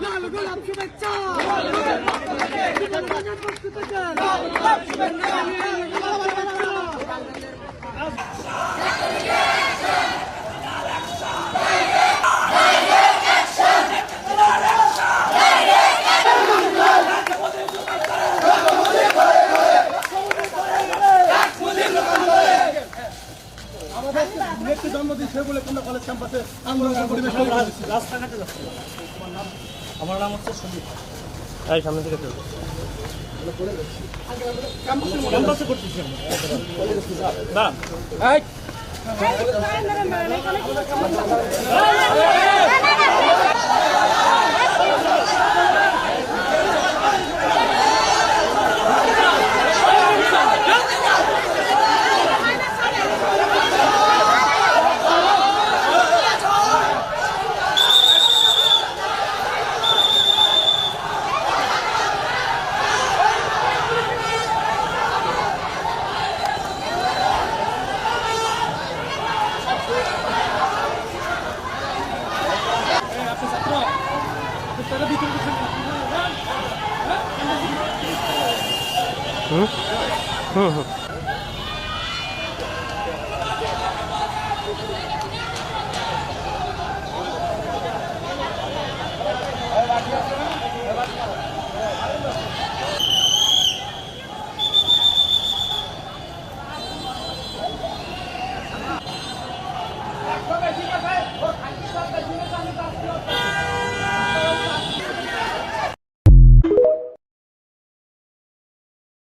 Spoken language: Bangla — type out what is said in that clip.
লাল গোলাপ শুভেচ্ছা জন্মদিন সে বলে তোমরা কলেজ ক্যাম্পাসে আন্দোলন পরিবেশ রাস্তাঘাটে যাচ্ছে। আমার নাম হচ্ছে সন্দীপ। এই সামনে থেকে চলো। ক্যাম্পাসে করতেছি আমরা। এই হুম হুম হুম